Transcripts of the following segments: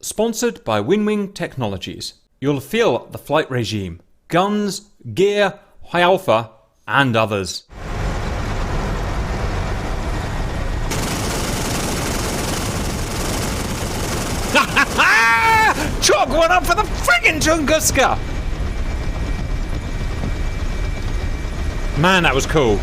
Sponsored by Winwing Technologies. You'll feel the flight regime, guns, gear, high alpha, and others. Chalk one up for the friggin' Tunguska! Man, that was cool.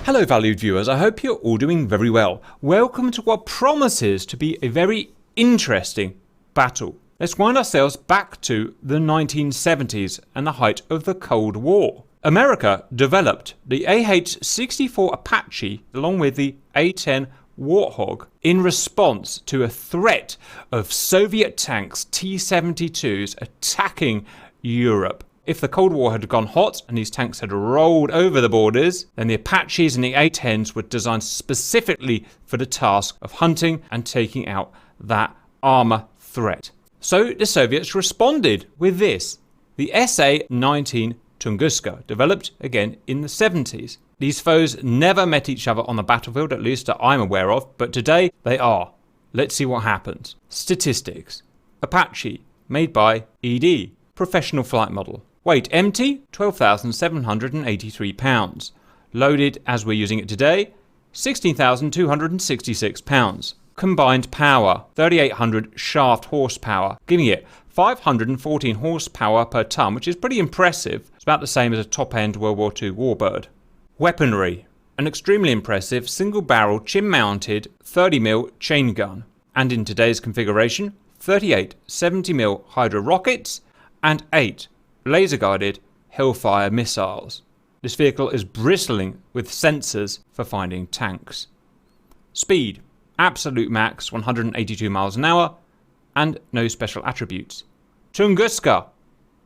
Hello valued viewers, I hope you're all doing very well. Welcome to what promises to be a very interesting battle. Let's wind ourselves back to the 1970s and the height of the Cold War. America developed the AH-64 Apache along with the A-10 Warthog in response to a threat of Soviet tanks T-72s attacking Europe. If the Cold War had gone hot and these tanks had rolled over the borders, then the Apaches and the A-10s were designed specifically for the task of hunting and taking out that armour threat. So the Soviets responded with this, the SA-19 Tunguska, developed again in the 70s. These foes never met each other on the battlefield, at least that I'm aware of, but today they are. Let's see what happens. Statistics. Apache, made by ED, professional flight model. Weight empty, 12,783 pounds. Loaded as we're using it today, 16,266 pounds. Combined power, 3,800 shaft horsepower, giving it 514 horsepower per ton, which is pretty impressive. It's about the same as a top-end World War II warbird. Weaponry, an extremely impressive single-barrel chin-mounted 30mm chain gun, and in today's configuration, 38 70mm Hydra rockets and 8 laser-guided Hellfire missiles. This vehicle is bristling with sensors for finding tanks. Speed, absolute max 182 miles an hour, and no special attributes. Tunguska,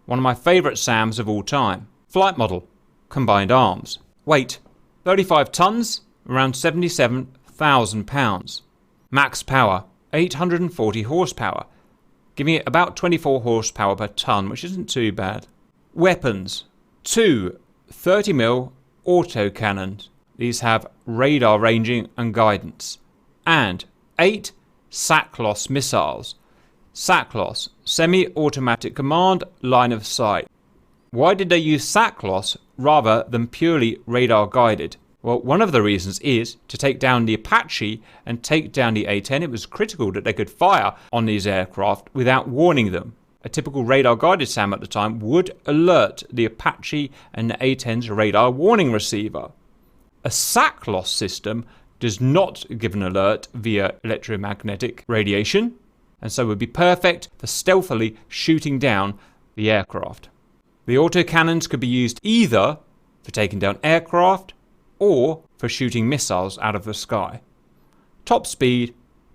one of my favourite SAMs of all time. Flight model, combined arms. Weight, 35 tons, around 77,000 pounds. Max power, 840 horsepower, giving it about 24 horsepower per ton, which isn't too bad. Weapons, 2 30mm autocannons. These have radar ranging and guidance. And 8 SACLOS missiles. SACLOS, semi-automatic command line of sight. Why did they use SACLOS rather than purely radar guided? Well, one of the reasons is to take down the Apache and take down the A-10. It was critical that they could fire on these aircraft without warning them. A typical radar guided SAM at the time would alert the Apache and the A-10's radar warning receiver. A SACLOS system does not give an alert via electromagnetic radiation, and so would be perfect for stealthily shooting down the aircraft. The autocannons could be used either for taking down aircraft or for shooting missiles out of the sky. Top speed,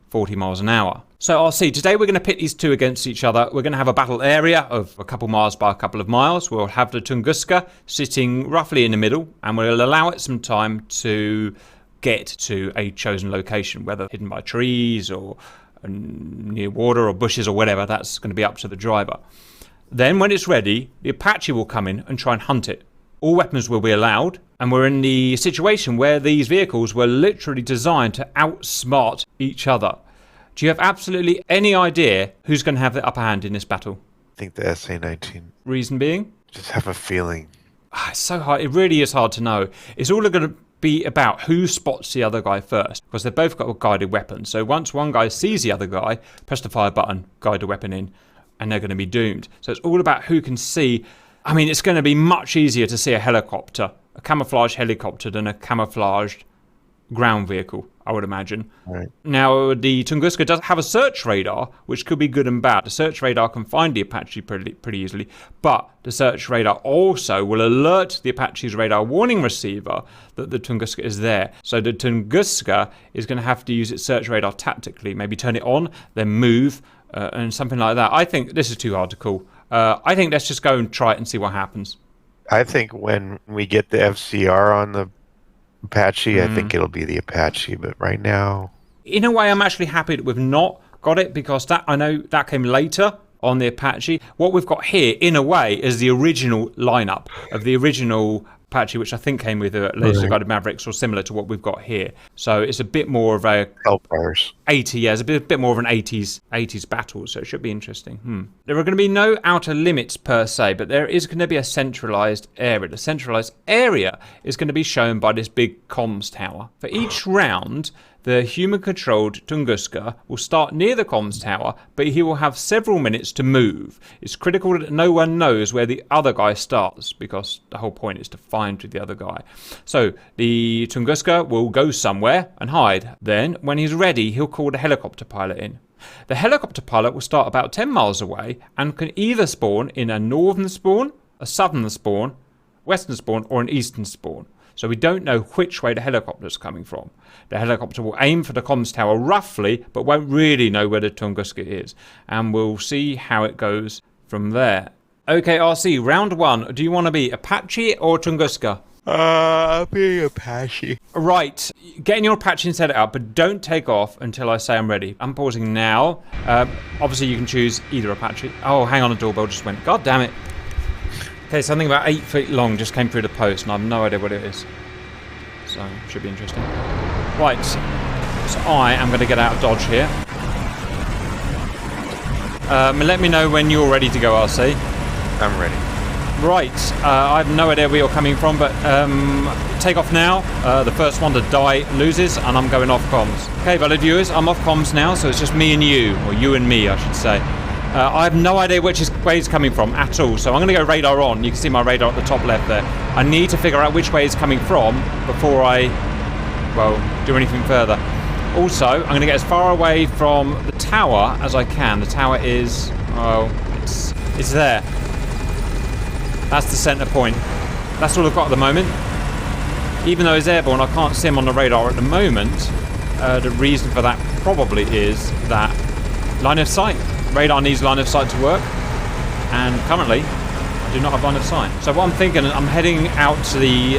40 miles an hour. So I'll see, today we're going to pit these two against each other. We're going to have a battle area of a couple miles by a couple of miles. We'll have the Tunguska sitting roughly in the middle, and we'll allow it some time to get to a chosen location, whether hidden by trees or near water or bushes or whatever. That's going to be up to the driver. Then when it's ready, the Apache will come in and try and hunt it. All weapons will be allowed, and we're in the situation where these vehicles were literally designed to outsmart each other. Do you have absolutely any idea who's going to have the upper hand in this battle? I think the SA-19. Reason being? Just have a feeling. It's so hard. It really is hard to know. It's all going to be about who spots the other guy first, because they've both got a guided weapon. So once one guy sees the other guy, press the fire button, guide the weapon in, and they're going to be doomed. So it's all about who can see. I mean, it's going to be much easier to see a helicopter, a camouflaged helicopter, than a camouflaged ground vehicle, I would imagine. Right. Now, the Tunguska does have a search radar, which could be good and bad. The search radar can find the Apache pretty easily, but the search radar also will alert the Apache's radar warning receiver that the Tunguska is there. So the Tunguska is going to have to use its search radar tactically, maybe turn it on, then move, and something like that. I think this is too hard to call. I think let's just go and try it and see what happens. I think when we get the FCR on the Apache, I think it'll be the Apache, but right now... In a way, I'm actually happy that we've not got it, because that I know that came later on the Apache. What we've got here, in a way, is the original lineup of the original Apache, which I think came with laser-guided Mavericks or similar to what we've got here. So it's a bit more of a Hellfires. 80, yeah, it's a bit more of an 80s battle, so it should be interesting. There are going to be no outer limits per se, but there is going to be a centralized area. The centralized area is going to be shown by this big comms tower. For each round, the human-controlled Tunguska will start near the comms tower, but he will have several minutes to move. It's critical that no one knows where the other guy starts, because the whole point is to find the other guy. So the Tunguska will go somewhere and hide. Then, when he's ready, he'll call the helicopter pilot in. The helicopter pilot will start about 10 miles away and can either spawn in a northern spawn, a southern spawn, western spawn, or an eastern spawn. So we don't know which way the helicopter's coming from. The helicopter will aim for the comms tower roughly, but won't really know where the Tunguska is. And we'll see how it goes from there. Okay, RC, round 1. Do you want to be Apache or Tunguska? I'll be Apache. Right, get your Apache and set it up, but don't take off until I say I'm ready. I'm pausing now. Obviously, you can choose either Apache. Oh, hang on, the doorbell just went. God damn it. Okay, something about 8 feet long just came through the post, and I have no idea what it is. So, should be interesting. Right, so I am going to get out of Dodge here. Let me know when you're ready to go, RC. I'm ready. Right, I have no idea where you're coming from, but take off now. The first one to die loses, and I'm going off comms. Okay, valid viewers, I'm off comms now, so it's just me and you, or you and me, I should say. I have no idea which way it's coming from at all, so I'm going to go radar on. You can see my radar at the top left there. I need to figure out which way it's coming from before I, well, do anything further. Also, I'm going to get as far away from the tower as I can. The tower is, well, it's there. That's the centre point. That's all I've got at the moment. Even though he's airborne, I can't see him on the radar at the moment. The reason for that probably is that line of sight. Radar needs line of sight to work, and currently I do not have line of sight. So what I'm thinking, I'm heading out to the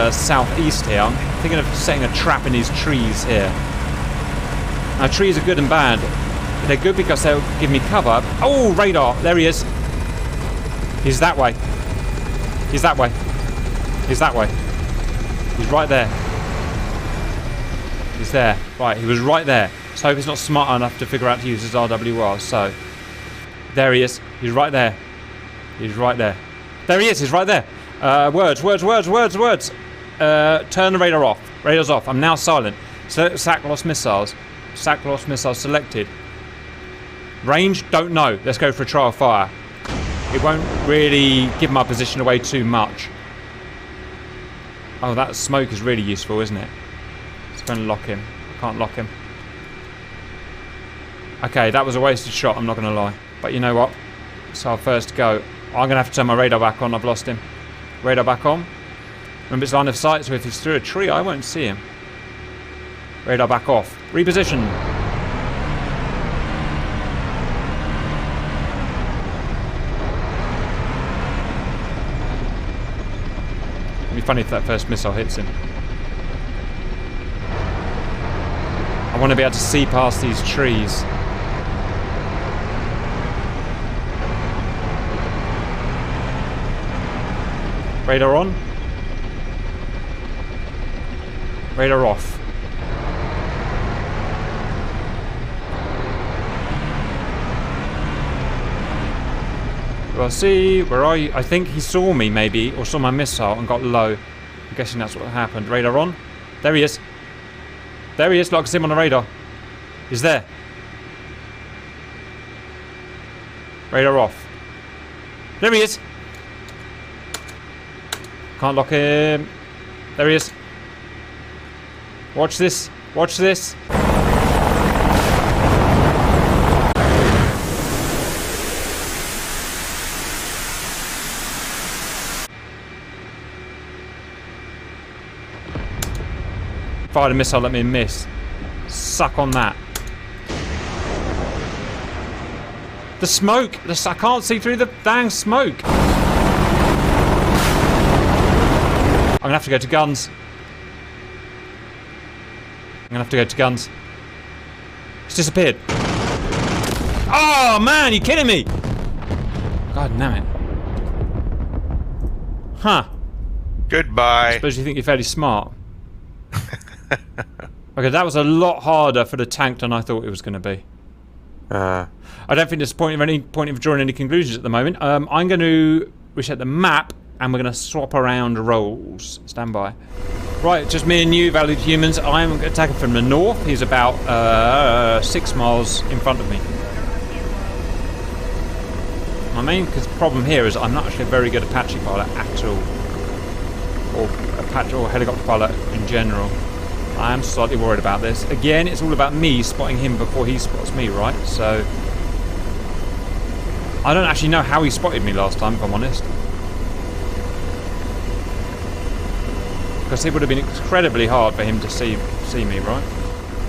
southeast here. I'm thinking of setting a trap in these trees here. Now, trees are good and bad. They're good because they'll give me cover. Oh, radar! There he is. He's that way. He's that way. He's that way. He's right there. He's there. Right, he was right there. So I hope he's not smart enough to figure out to use his RWR. So, there he is. He's right there. He's right there. There he is. He's right there. Words. Turn the radar off. Radar's off. I'm now silent. SAC lost missiles. SAC lost missiles selected. Range? Don't know. Let's go for a trial fire. It won't really give my position away too much. Oh, that smoke is really useful, isn't it? It's going to lock him. I can't lock him. Okay, that was a wasted shot, I'm not going to lie. But you know what? So I'll first go. I'm going to have to turn my radar back on. I've lost him. Radar back on. Remember, it's line of sight, so if he's through a tree, I won't see him. Radar back off. Reposition. It'd be funny if that first missile hits him. I want to be able to see past these trees. Radar on. Radar off. Well, see, where are you? I think he saw me, maybe, or saw my missile and got low. I'm guessing that's what happened. Radar on. There he is. There he is. Look, I see him on the radar. He's there. Radar off. There he is. Can't lock him. There he is. Watch this. Watch this. Fired a missile, let me miss. Suck on that. The smoke! I can't see through the dang smoke! I'm gonna have to go to guns. It's disappeared. Oh man, you kidding me? God damn it. Huh. Goodbye. I suppose you think you're fairly smart. Okay, that was a lot harder for the tank than I thought it was going to be. I don't think there's any point of drawing any conclusions at the moment. I'm going to reset the map, and we're going to swap around roles. Stand by. Right, just me and you, valued humans. I'm attacking from the north. He's about 6 miles in front of me. My main problem here is I'm not actually a very good Apache pilot at all. Or Apache or helicopter pilot in general. I am slightly worried about this. Again, it's all about me spotting him before he spots me, right? So I don't actually know how he spotted me last time, if I'm honest. Because it would have been incredibly hard for him to see me, right?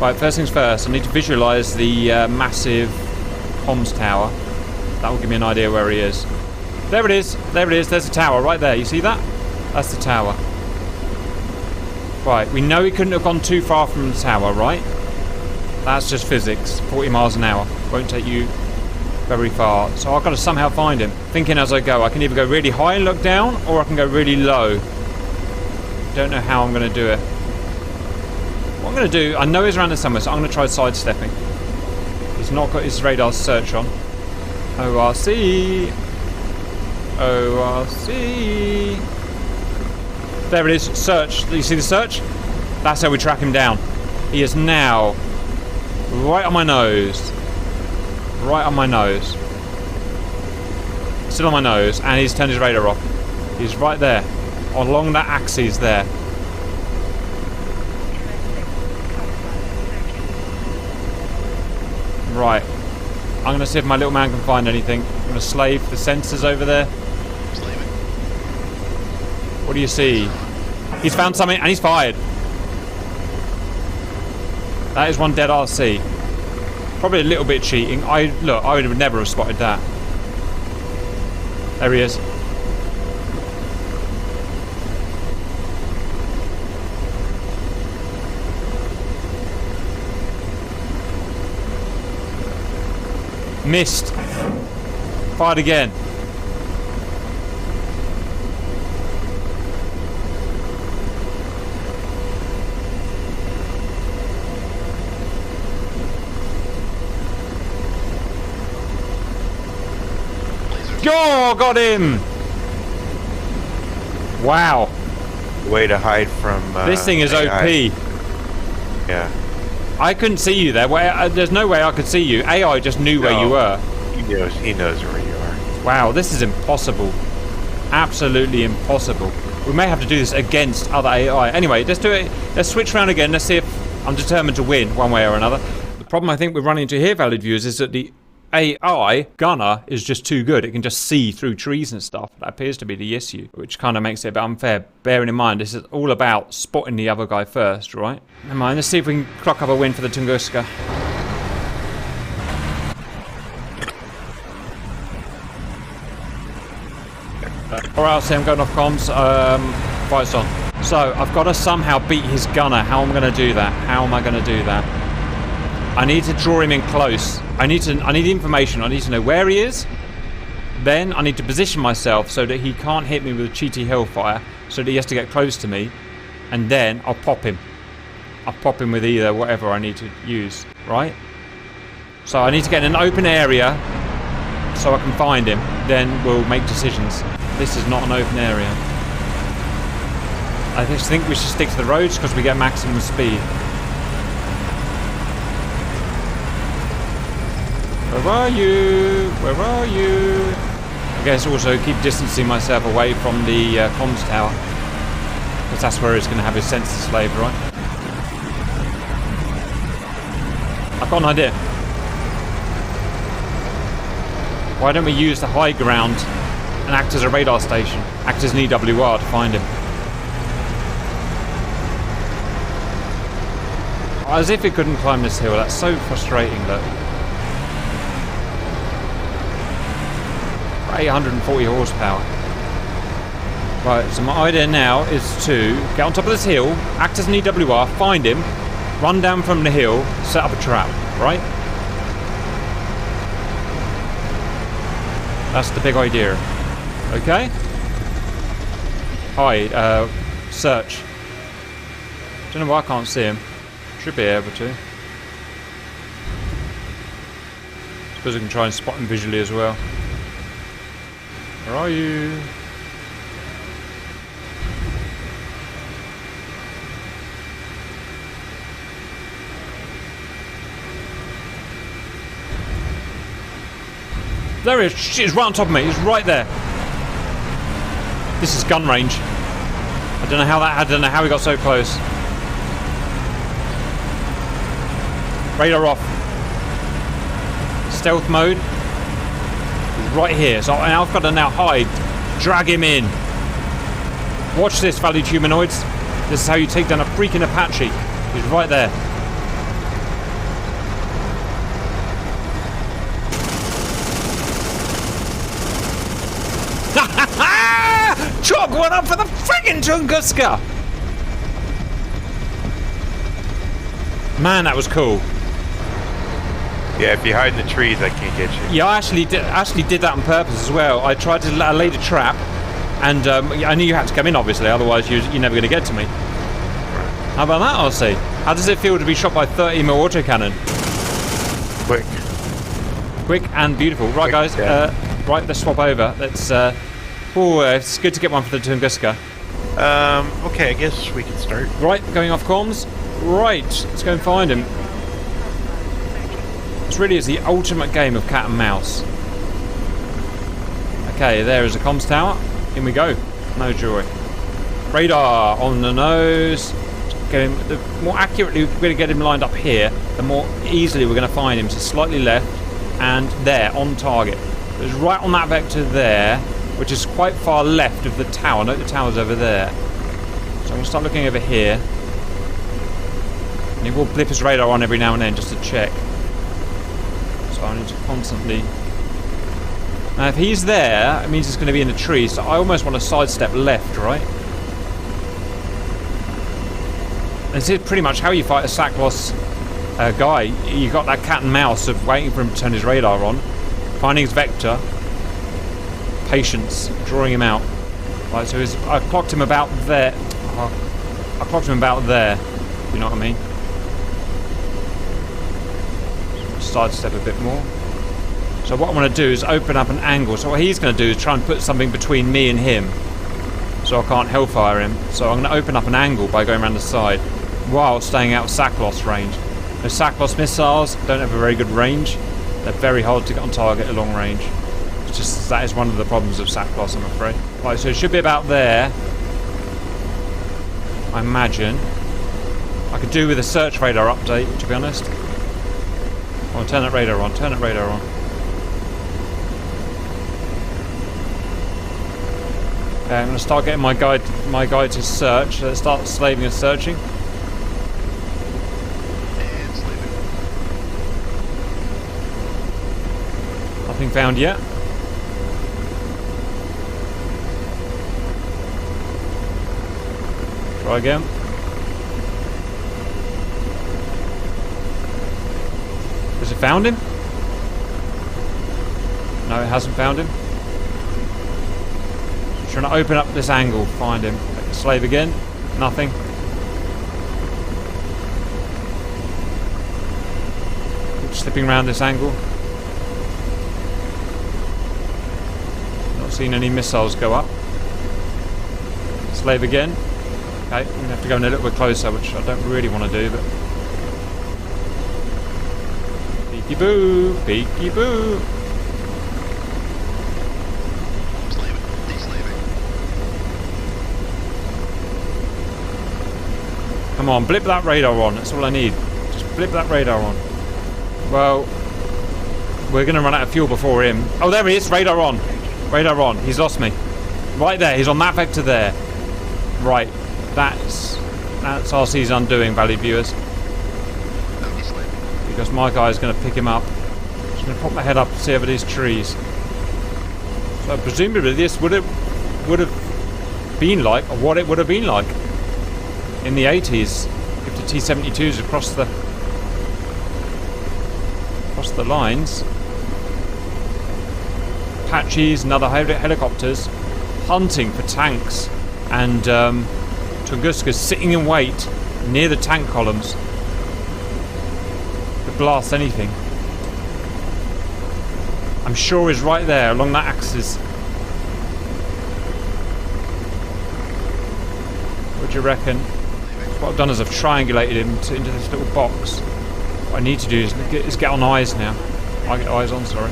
Right, first things first, I need to visualise the massive comms tower. That will give me an idea where he is. There it is, there it is, there's a tower right there, you see that? That's the tower. Right, we know he couldn't have gone too far from the tower, right? That's just physics. 40 miles an hour. Won't take you very far. So I've got to somehow find him. Thinking as I go, I can either go really high and look down, or I can go really low. Don't know how I'm going to do it. What I'm going to do, I know he's around there somewhere, so I'm going to try sidestepping. He's not got his radar search on. ORC. ORC. There it is, search. Do you see the search? That's how we track him down. He is now right on my nose. Right on my nose. Still on my nose, and he's turned his radar off. He's right there. Along that axis there. Right. I'm going to see if my little man can find anything. I'm going to slave the sensors over there. What do you see? He's found something and he's fired. That is one dead RC. Probably a little bit cheating. I would never have spotted that. There he is. Missed. Fired again. Oh, got him! Wow. Way to hide from this thing is AI. OP. Yeah. I couldn't see you there. There's no way I could see you. AI just knew where you were. He knows where you are. Wow, this is impossible. Absolutely impossible. We may have to do this against other AI. Anyway, let's do it. Let's switch around again. Let's see if I'm determined to win one way or another. The problem I think we're running into here, valued viewers, is that the AI gunner is just too good. It can just see through trees and stuff. That appears to be the issue, which kind of makes it a bit unfair. Bearing in mind, this is all about spotting the other guy first, right? Never mind, let's see if we can clock up a win for the Tunguska. Alright, I'll see I'm going off comms. Fight's on. So, I've got to somehow beat his gunner. How am I going to do that? How am I going to do that? I need to draw him in close. I need information. I need to know where he is. Then I need to position myself so that he can't hit me with a cheaty hellfire, so that he has to get close to me, and then I'll pop him. I'll pop him with either whatever I need to use, right? So I need to get in an open area so I can find him. Then we'll make decisions. This is not an open area. I just think we should stick to the roads because we get maximum speed. Where are you? Where are you? I guess also keep distancing myself away from the comms tower, because that's where he's going to have his sensor slave, right? I've got an idea. Why don't we use the high ground and act as a radar station, act as an EWR to find him? As if it couldn't climb this hill. That's so frustrating, look. 840 horsepower. Right, so my idea now is to get on top of this hill, act as an EWR, find him, run down from the hill, set up a trap, right? That's the big idea. Okay? Hi, search. Don't know why I can't see him. Should be able to. Suppose I can try and spot him visually as well. Where are you? There he is. He's right on top of me. He's right there. This is gun range. I don't know how he got so close. Radar off. Stealth mode. He's right here. So I've got to now hide. Drag him in. Watch this, valued humanoids. This is how you take down a freaking Apache. He's right there. Chalk one up for the friggin' Tunguska! Man, that was cool. Yeah, if you hide in the trees, I can't get you. Yeah, I actually did that on purpose as well. I tried to lay the trap, and I knew you had to come in, obviously, otherwise you're never going to get to me. How about that, RC? How does it feel to be shot by 30mm autocannon? Quick and beautiful. Right, guys, right, let's swap over. Let's... it's good to get one for the Tunguska. Okay, I guess we can start. Right, going off comms. Right, let's go and find him. This really is the ultimate game of cat and mouse. Okay, there is a comms tower. In we go. No joy. Radar on the nose. The more accurately we're going to get him lined up here, the more easily we're going to find him. So slightly left and there, on target. It's right on that vector there, which is quite far left of the tower. Note the tower's over there. So I'm going to start looking over here. And he will blip his radar on every now and then just to check. So I need to constantly... Now if he's there, it means he's going to be in the tree, so I almost want to sidestep left, right? This is pretty much how you fight a sack-loss guy. You got that cat and mouse of waiting for him to turn his radar on, finding his vector, patience, drawing him out. Right, so I clocked him about there. I clocked him about there. You know what I mean? Sidestep a bit more. So what I want to do is open up an angle. So what he's going to do is try and put something between me and him, so I can't hellfire him. So I'm going to open up an angle by going around the side, while staying out of sack-loss range. The sack-loss missiles don't have a very good range. They're very hard to get on target at long range. It's just that is one of the problems of sack-loss, I'm afraid. Right, so it should be about there, I imagine. I could do with a search radar update, to be honest. Oh, turn that radar on, turn that radar on. Okay, I'm going to start getting my guide to search. Let's start slaving and searching. And slaving. Nothing found yet. Try again. Has it found him? No, it hasn't found him. I'm trying to open up this angle, find him. Slave again. Nothing. Keep slipping around this angle. Not seeing any missiles go up. Slave again. Okay, I'm going to have to go in a little bit closer, which I don't really want to do, but... Peeky boo! Peeky boo! Come on, blip that radar on. That's all I need. Just blip that radar on. Well, we're going to run out of fuel before him. Oh, there he is. Radar on. Radar on. He's lost me. Right there. He's on that vector there. Right. That's RC's undoing, valued viewers. Because my guy's going to pick him up. Just going to pop my head up and see over these trees. So presumably this would have been like, or what it would have been like in the 80s if the T-72s across the lines. Apaches and other helicopters hunting for tanks and Tunguska's sitting in wait near the tank columns. Could blast anything. I'm sure he's right there along that axis. What do you reckon? What I've done is I've triangulated him into this little box. What I need to do is get on eyes now. I get eyes on, sorry.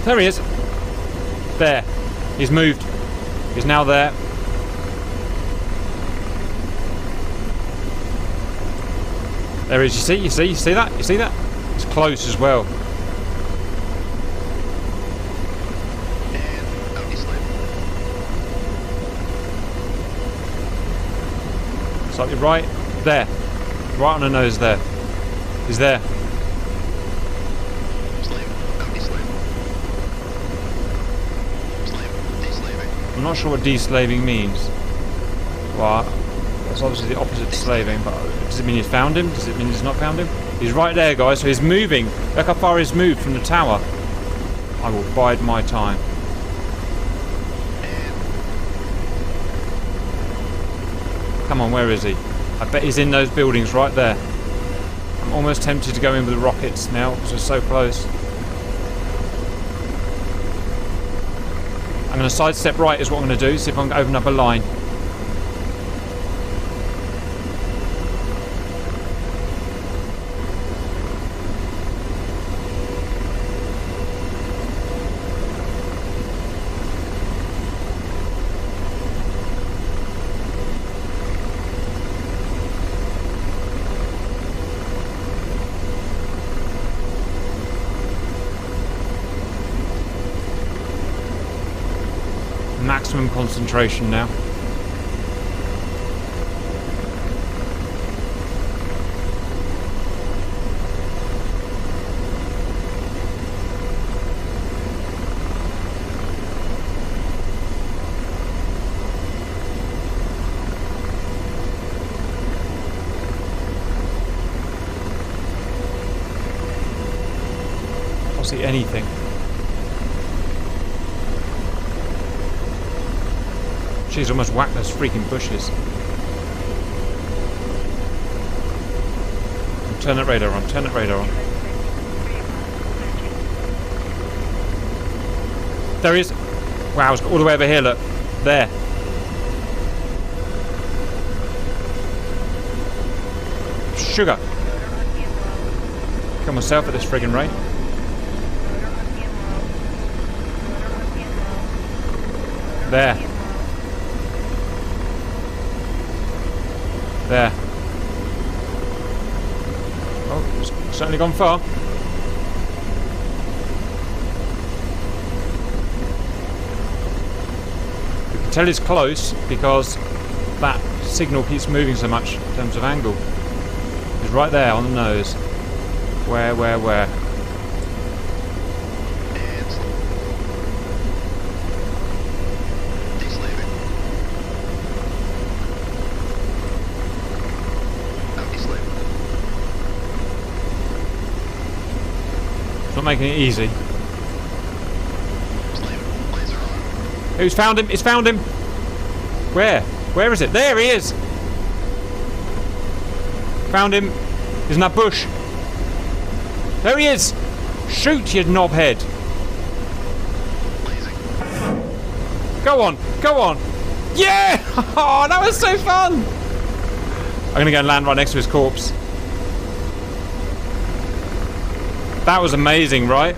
There he is. There. He's moved. He's now there. There he is. You see that? You see that? It's close as well. Slightly right. There. Right on the nose there. He's there. I'm not sure what de-slaving means. Well, that's obviously the opposite to slaving, but does it mean he's found him? Does it mean he's not found him? He's right there, guys, so he's moving. Look how far he's moved from the tower. I will bide my time. Come on, where is he? I bet he's in those buildings right there. I'm almost tempted to go in with the rockets now because we're so close. I'm going to sidestep right is what I'm going to do, see if I can open up a line. Maximum concentration now. I don't see anything. She's almost whacked those freaking bushes. Turn that radar on, turn that radar on. There he is. Wow, it's all the way over here, look. There. Sugar. Kill myself at this friggin' rate. There. There. Oh, it's certainly gone far. We can tell it's close because that signal keeps moving so much in terms of angle. It's right there on the nose. Where? Not making it easy. Who's found him? It's found him. Where? Where is it? There he is. Found him. He's in that bush. There he is. Shoot, you knobhead. Go on. Go on. Yeah! Oh, that was so fun. I'm going to go and land right next to his corpse. That was amazing, right?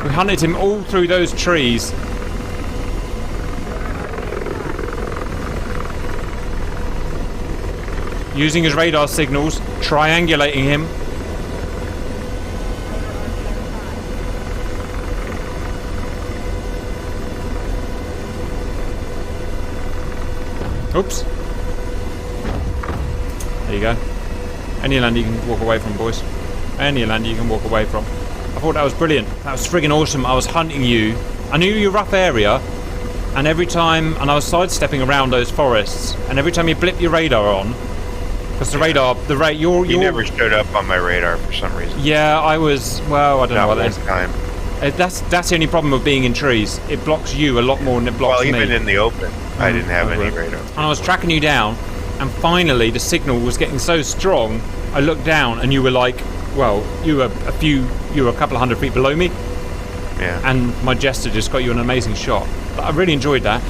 We hunted him all through those trees. Using his radar signals, triangulating him. Oops. There you go. Any land you can walk away from, boys. Any land you can walk away from. I thought that was brilliant. That was friggin' awesome. I was hunting you. I knew your rough area, and every time, and I was sidestepping around those forests, and every time you blip your radar on, because the radar, you never showed up on my radar for some reason. Yeah, I was. Well, I don't know what that is. Time. That's the only problem with being in trees. It blocks you a lot more than it blocks me. Well, even in the open, I didn't have any radar. And I was tracking you down, and finally the signal was getting so strong, I looked down and you were like, well, you were a couple of 100 feet below me. Yeah. And my Jester just got you an amazing shot. I really enjoyed that.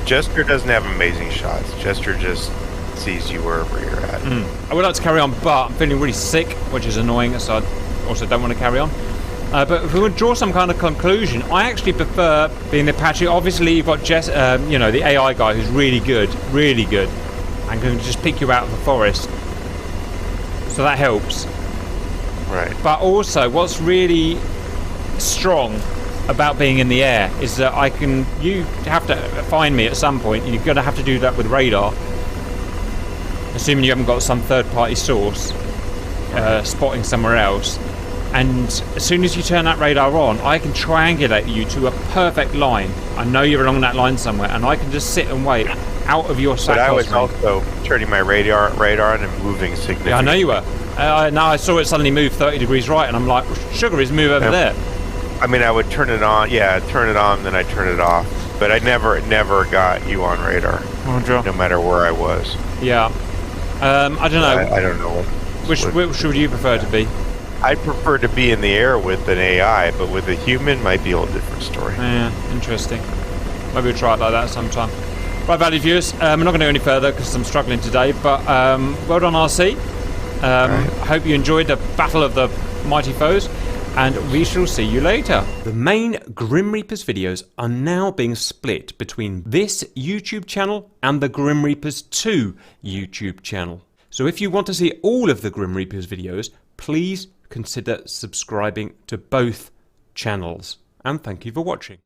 Jester doesn't have amazing shots. Jester just sees you wherever you're at. I would like to carry on, but I'm feeling really sick, which is annoying, so I also don't want to carry on. But if we would draw some kind of conclusion, I actually prefer being the Apache. Obviously, you've got the AI guy who's really good, and can just pick you out of the forest. So that helps. Right. But also, what's really strong about being in the air is that you have to find me at some point. You're going to have to do that with radar, assuming you haven't got some third-party source spotting somewhere else. And as soon as you turn that radar on, I can triangulate you to a perfect line. I know you're along that line somewhere, and I can just sit and wait out of your sight. But I was also turning my radar on and moving significantly. Yeah, I know you were. Now I saw it suddenly move 30 degrees right, and I'm like, sugar is move over there. I mean, I would turn it on, then I turn it off. But I never got you on radar, no matter where I was. Yeah. I don't know. I don't know. Which would you prefer to be? I'd prefer to be in the air with an AI, but with a human might be a whole different story. Yeah, interesting. Maybe we'll try it like that sometime. Right, valued viewers, we're not going to go any further because I'm struggling today, but well done, RC. I hope you enjoyed the Battle of the Mighty Foes, and we shall see you later. The main Grim Reapers videos are now being split between this YouTube channel and the Grim Reapers 2 YouTube channel. So if you want to see all of the Grim Reapers videos, please consider subscribing to both channels. And thank you for watching.